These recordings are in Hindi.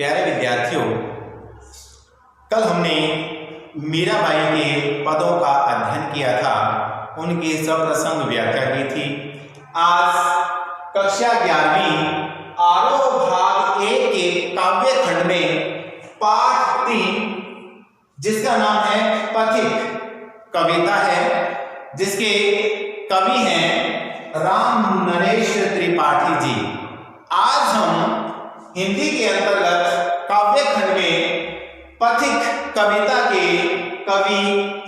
प्यारे विद्यार्थियों, कल हमने मीराबाई के पदों का अध्ययन किया था, उनकी सप्रसंग व्याख्या की थी। आज कक्षा 11वीं आरोह भाग 1 के काव्य खंड में पाठ 3 जिसका नाम है पथिक कविता है, जिसके कवि हैं राम नरेश त्रिपाठी जी। आज हम हिंदी के अंतर्गत काव्य खंड में पथिक कविता के कवि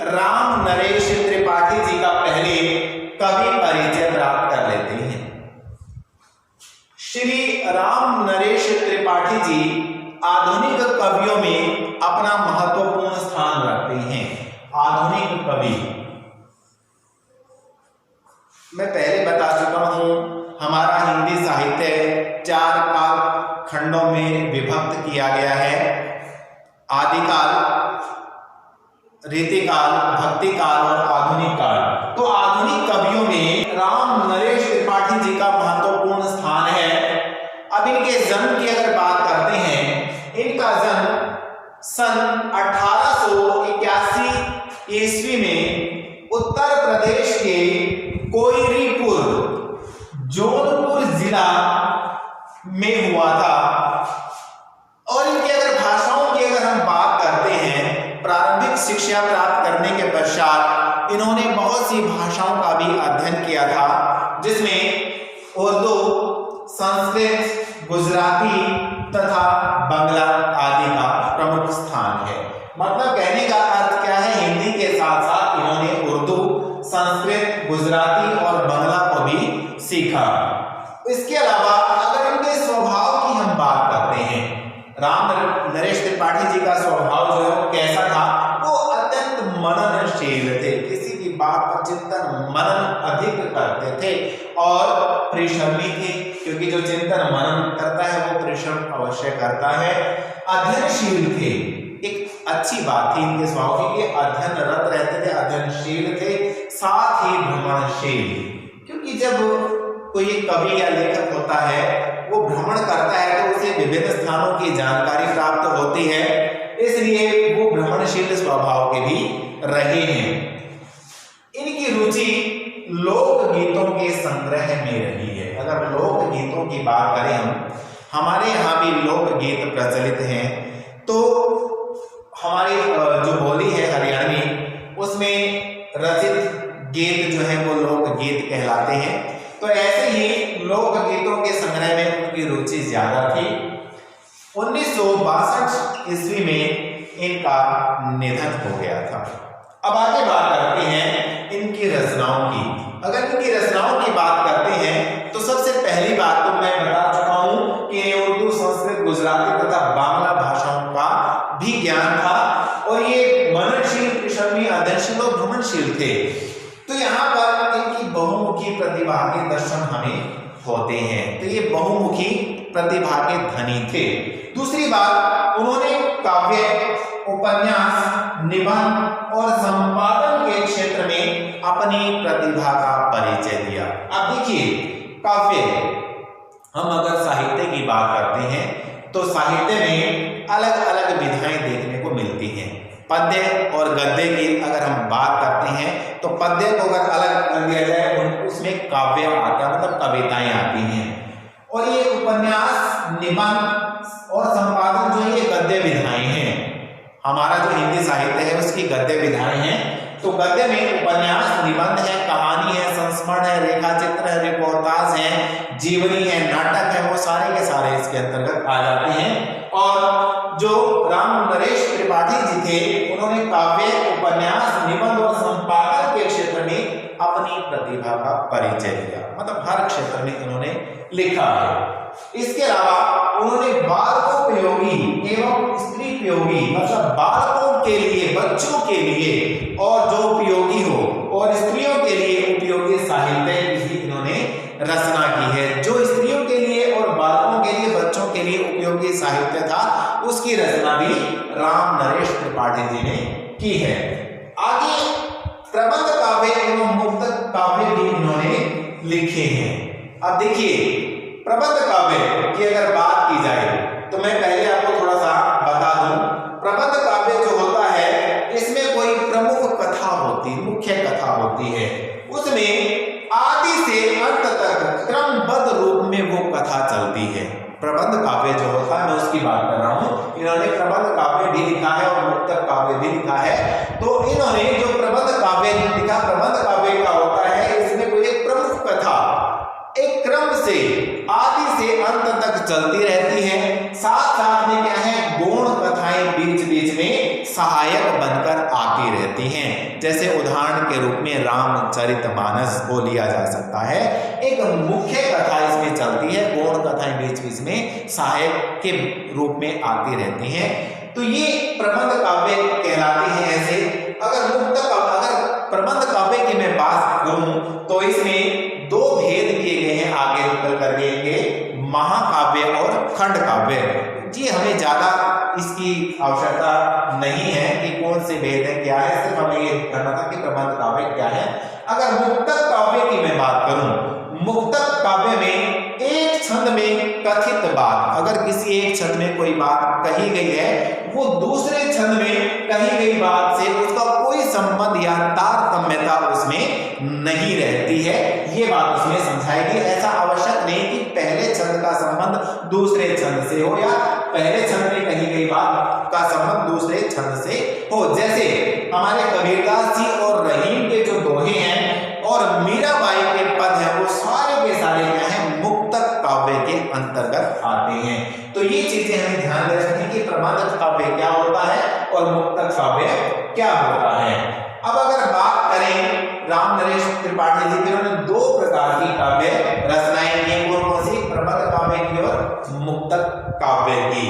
राम नरेश त्रिपाठी जी का पहले कवि परिचय प्राप्त कर लेते हैं। श्री राम नरेश त्रिपाठी जी आधुनिक कवियों में अपना महत्वपूर्ण स्थान रखते हैं। आधुनिक कवि मैं पहले बता चुका हूं, हमारा हिंदी साहित्य 4 काल खंडों में विभक्त किया गया है। आदिकाल, रीतिकाल, भक्तिकाल और आधुनिक काल। तो आधुनिक कवियों में राम नरेश त्रिपाठी जी का महत्वपूर्ण स्थान है। अब इनके जन्म की अगर बात करते हैं, इनका जन्म सन 1881 ईस्वी में उत्तर प्रदेश के कोइरीपुर, जौनपुर जिला में हुआ था। और इनकी अगर भाषाओं की अगर हम बात करते हैं, प्रारंभिक शिक्षा प्राप्त करने के पश्चात इन्होंने बहुत सी भाषाओं का भी अध्ययन किया था, जिसमें उर्दू, संस्कृत, गुजराती तथा बांग्ला आदि का प्रमुख स्थान है। मतलब कहने का अर्थ क्या है, हिंदी के साथ साथ इन्होंने उर्दू, संस्कृत, गुजराती और बांग्ला को भी सीखा। इसके अलावा अगर इनके स्वभाव की हम बात करते हैं, राम नरेश त्रिपाठी जी का स्वभाव जो है वो कैसा था, वो अत्यंत मननशील थे। किसी की बात पर चिंतन मनन अधिक करते थे और परिश्रमी थे, क्योंकि जो चिंतन मनन करता है वो परिश्रम अवश्य करता है। अध्ययनशील थे, एक अच्छी बात थी इनके स्वभाव की, ये अध्ययनरत रहते थे, अध्ययनशील थे, साथ ही भ्रमणशील। क्योंकि जब कोई एक कवि या लेखक होता है वो भ्रमण करता है तो उसे विभिन्न स्थानों की जानकारी प्राप्त होती है, इसलिए वो भ्रमणशील स्वभाव के भी रहे हैं। इनकी रुचि लोकगीतों के संग्रह में रही है। अगर लोकगीतों की बात करें, हमारे यहाँ भी लोकगीत प्रचलित हैं। तो हमारी जो बोली है हरियाणवी, उसमें रचित गीत जो है वो लोकगीत कहलाते हैं। तो ऐसे ही लोकगीतों के संग्रह में उनकी रुचि ज्यादा थी। 1962 ईस्वी में इनका निधन हो गया था। अब आगे बात करते हैं इनकी रचनाओं की। अगर इनकी रचनाओं की बात करते हैं तो सबसे पहली बात तो मैं बता चुका हूं कि उर्दू, संस्कृत, गुजराती तथा बांग्ला भाषाओं का भी ज्ञान था और ये मननशील, परिश्रमी, अध्ययनशील और भ्रमणशील थे। तो यहाँ पर इनकी बहुमुखी प्रतिभा के दर्शन हमें होते हैं। तो ये बहुमुखी प्रतिभा के धनी थे। दूसरी बात, उन्होंने काव्य, उपन्यास, निबंध और संपादन के क्षेत्र में अपनी प्रतिभा का परिचय दिया। अब देखिए, काव्य, हम अगर साहित्य की बात करते हैं तो साहित्य में अलग अलग विधाएं देखने को मिलती हैं। पद्य और गद्य की अगर हम बात करते हैं तो पद्य को अगर अलग कर दिया जाए उसमें काव्य आता है, मतलब कविताएं आती हैं। और ये उपन्यास, निबंध और संपादन जो है ये गद्य विधाएं हैं। हमारा जो हिंदी साहित्य है उसकी गद्य विधाएं हैं। तो गद्य में उपन्यास, निबंध है, कहानी है, संस्मरण है, रेखा चित्र है, रिपोर्टाज है, जीवनी है, नाटक है, वो सारे के सारे इसके अंतर्गत आ जाते हैं। और जो राम नरेश त्रिपाठी जी थे, उन्होंने काव्य, उपन्यास, निबंध और संपादन के क्षेत्र में अपनी प्रतिभा का परिचय दिया। मतलब हर क्षेत्र में इन्होंने लिखा है। इसके अलावा उन्होंने बालकोपयोगी एवं स्त्री उपयोगी, मतलब बालकों के लिए, बच्चों के लिए और जो उपयोगी हो और स्त्रियों के लिए उपयोगी साहित्य की इन्होंने रचना की है। जो स्त्रियों के लिए और बालकों के लिए, बच्चों के लिए उपयोगी साहित्य था, उसकी रचना भी राम नरेश त्रिपाठी जी ने की है। आगे प्रबंध काव्य एवं मुक्त काव्य भी इन्होंने लिखे हैं। अब देखिए, प्रबंध काव्य की अगर बात की जाए तो मैं पहले आपको थोड़ा उसकी बात कर रहा हूँ। इन्होंने प्रबंध काव्य भी लिखा है और मुक्तक काव्य भी लिखा है। तो इन्होंने जो प्रबंध काव्य लिखा, प्रबंध काव्य क्या होता है, इसमें कोई एक प्रमुख कथा एक क्रम से आदि से अंत तक चलती रहती है, साथ साथ में क्या है, गौण कथाएं बीच बीच में सहायक बनकर आती रहती हैं। जैसे उदाहरण के रूप में रामचरितमानस को लिया जा सकता है, एक मुख्य कथा इसमें चलती है, गौण कथाएं बीच बीच में सहायक के रूप में आती रहती हैं। तो ये प्रबंध काव्य कहलाते हैं। ऐसे अगर प्रबंध काव्य की मैं बात करूं तो इसमें दो भेद किए गए हैं, आगे निकल कर देंगे, महाकाव्य और खंड काव्य। जी हमें ज्यादा इसकी आवश्यकता नहीं है कि कौन से भेद है क्या है, सिर्फ हमें ये करना था कि प्रबंध काव्य क्या है। अगर मुक्तक काव्य की मैं बात करूं, मुक्तक काव्य में एक छंद में कथित बात, अगर किसी एक छंद में कोई बात कही गई है, वो दूसरे छंद में कही गई बात से उसका कोई संबंध या तारतम्यता उसमें नहीं रहती है, ये बात उसमें समझाएगी। ऐसा आवश्यक नहीं कि पहले छंद का संबंध दूसरे छंद से हो या पहले छंद में कही गई बात का संबंध दूसरे छंद से हो। जैसे हमारे कबीरदास जी और रहीम के जो दोहे हैं और मीराबाई के पद हैं, वो सारे के सारे क्या है, मुक्तक काव्य के अंतर्गत आते हैं। तो ये चीजें हमें ध्यान में रखनी कि प्रबंध काव्य क्या होता है और मुक्तक काव्य क्या होता है। अब अगर बात करें रामनरेश त्रिपाठी जी, इन्होंने दो प्रकार की काव्य रचनाएं की, कौन सी, प्रबंध काव्य की और मुक्तक काव्य की।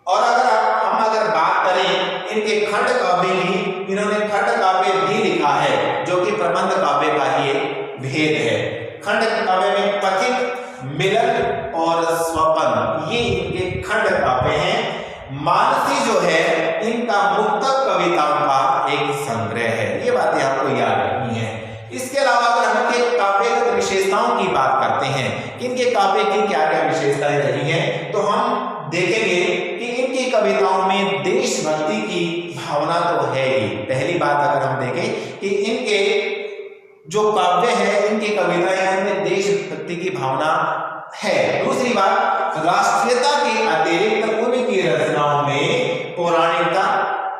और अगर बात करें इनके खंड काव्य की, इन्होंने खंड काव्य भी लिखा है जो कि प्रबंध काव्य का ही एक भेद है। खंड काव्य में पथिक, मिलन और स्वपन, ये इनके खंड काव्य हैं। मानसी जो है इनका मुक्तक कविताओं का एक संग्रह है, ये बातें आपको याद रखनी है। इसके अलावा अगर हम इनके काव्यगत विशेषताओं की बात करते हैं कि इनके काव्य की क्या क्या विशेषताएं रही हैं, तो हम देखेंगे कि इनकी कविताओं में देशभक्ति की भावना तो है ही। पहली बात अगर हम देखें कि इनके जो काव्य है, इनकी कविताएं में देशभक्ति की भावना है। दूसरी बात, राष्ट्रीयता के अतिरिक्त उनकी रचनाओं में पौराणिकता,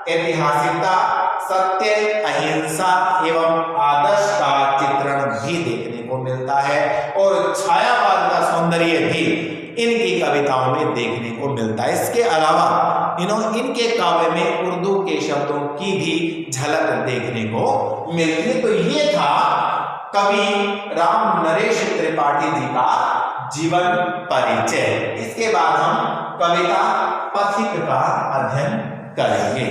ऐतिहासिकता, सत्य, अहिंसा एवं आदर्श का चित्रण भी देखने को मिलता है और छायावाद का सौंदर्य भी इनकी कविताओं में देखने को मिलता है। इसके अलावा इनके काव्य में उर्दू के शब्दों की भी झलक देखने को मिलती है। तो ये था कवि रामनरेश त्रिपाठी जी का जीवन परिचय। इसके बाद हम कविता पथिक का अध्ययन करेंगे।